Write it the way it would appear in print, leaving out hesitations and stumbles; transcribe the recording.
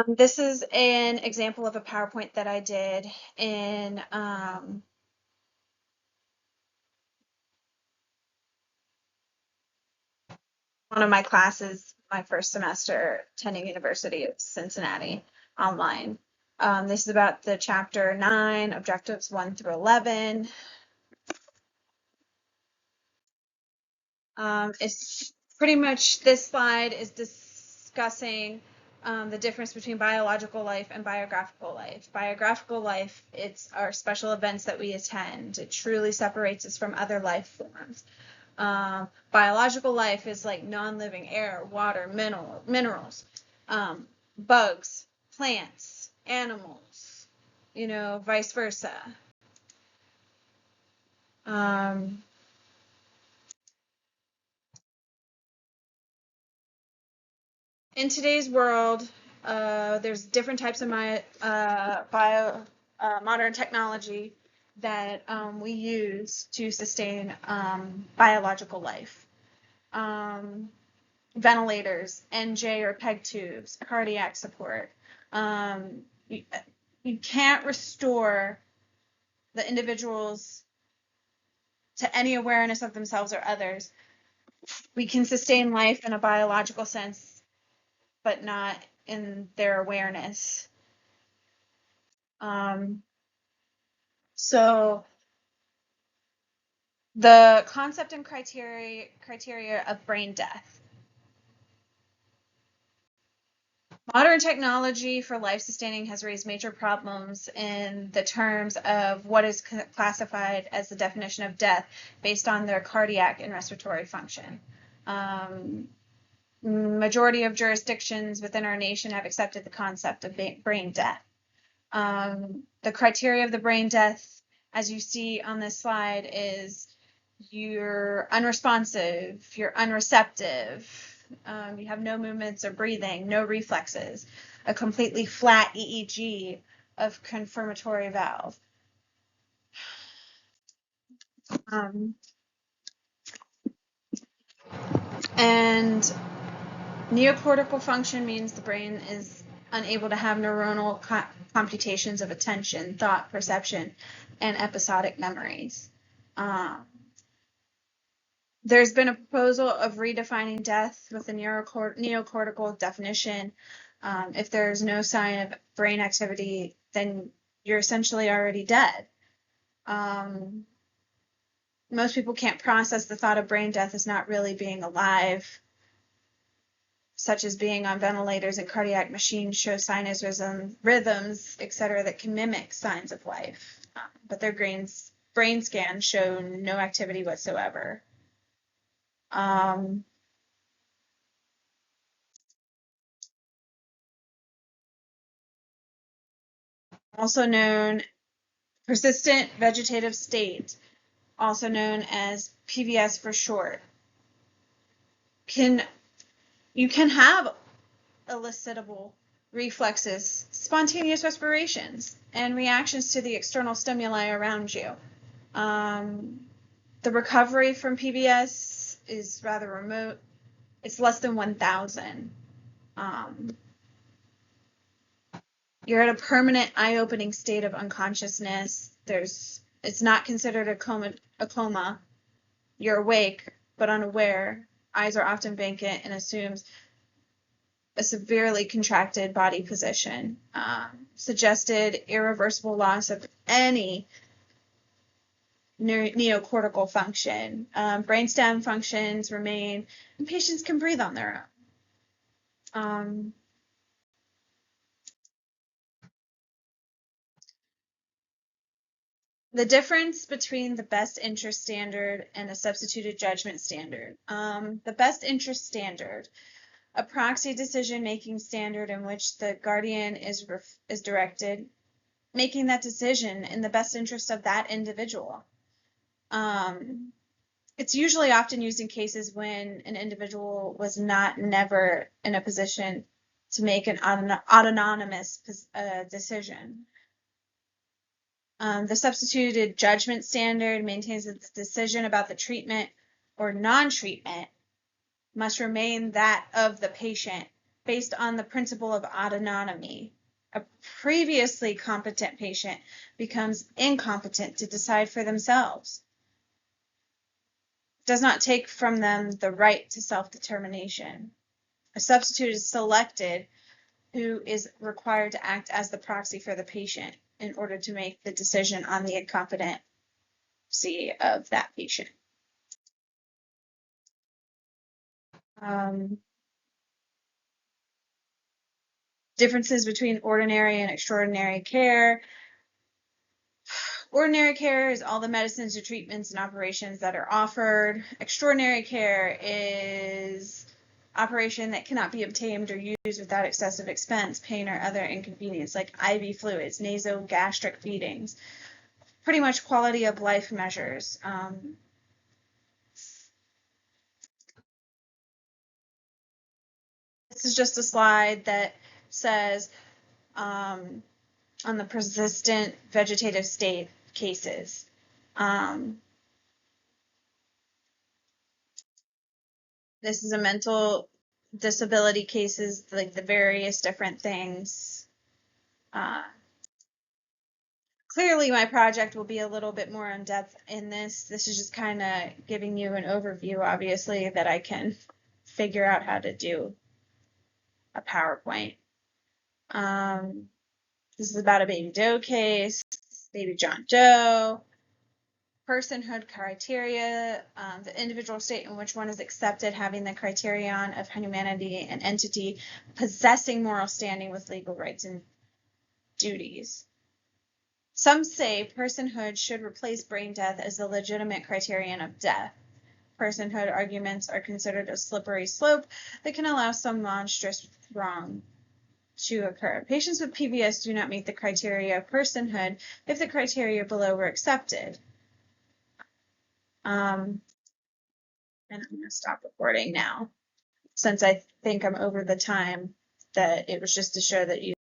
This is an example of a PowerPoint that I did in one of my classes, my first semester attending University of Cincinnati online. This is about the chapter 9, objectives 1 through 11. It's pretty much, this slide is discussing the difference between biological life and biographical life. Biographical life, it's our special events that we attend. It truly separates us from other life forms. Biological life is like non-living air, water, minerals, bugs, plants, animals, vice versa. In today's world, there's different types of modern technology that we use to sustain biological life. Ventilators, NJ or PEG tubes, cardiac support. You can't restore the individuals to any awareness of themselves or others. We can sustain life in a biological sense, but not in their awareness. So the concept and criteria of brain death. Modern technology for life sustaining has raised major problems in the terms of what is classified as the definition of death based on their cardiac and respiratory function. Majority of jurisdictions within our nation have accepted the concept of brain death. The criteria of the brain death, as you see on this slide, is you're unresponsive, you're unreceptive, you have no movements or breathing, no reflexes, a completely flat EEG of confirmatory valve. And neocortical function means the brain is unable to have neuronal computations of attention, thought, perception, and episodic memories. There's been a proposal of redefining death with a neocortical definition. If there's no sign of brain activity, then you're essentially already dead. Most people can't process the thought of brain death as not really being alive, such as being on ventilators and cardiac machines show sinus rhythms, etc., that can mimic signs of life, but their brain scans show no activity whatsoever. Also known persistent vegetative state, also known as PVS for short. You can have elicitable reflexes, spontaneous respirations, and reactions to the external stimuli around you. The recovery from PVS is rather remote. It's less than 1,000. You're at a permanent eye-opening state of unconsciousness. It's not considered a coma. You're awake but unaware. Eyes are often vacant and assumes a severely contracted body position. Suggested irreversible loss of any neocortical function. Brainstem functions remain, and patients can breathe on their own. The difference between the best interest standard and a substituted judgment standard. The best interest standard, a proxy decision-making standard in which the guardian is directed, making that decision in the best interest of that individual. It's usually often used in cases when an individual was never in a position to make an autonomous decision. The substituted judgment standard maintains that the decision about the treatment or non-treatment must remain that of the patient based on the principle of autonomy. A previously competent patient becomes incompetent to decide for themselves. Does not take from them the right to self-determination. A substitute is selected who is required to act as the proxy for the patient in order to make the decision on the incompetency of that patient. Differences between ordinary and extraordinary care. Ordinary care is all the medicines or treatments and operations that are offered. Extraordinary care is operation that cannot be obtained or used without excessive expense, pain, or other inconvenience, like IV fluids, nasogastric feedings. Pretty much quality of life measures. This is just a slide that says on the persistent vegetative state cases. This is a mental disability cases, like the various different things. Clearly my project will be a little bit more in depth in this. This is just kind of giving you an overview, obviously, that I can figure out how to do a PowerPoint. This is about a baby Doe case, baby John Doe. Personhood criteria, the individual state in which one is accepted having the criterion of humanity and entity possessing moral standing with legal rights and duties. Some say personhood should replace brain death as the legitimate criterion of death. Personhood arguments are considered a slippery slope that can allow some monstrous wrong to occur. Patients with PBS do not meet the criteria of personhood if the criteria below were accepted. And I'm going to stop recording now, since I think I'm over the time that it was just to show that you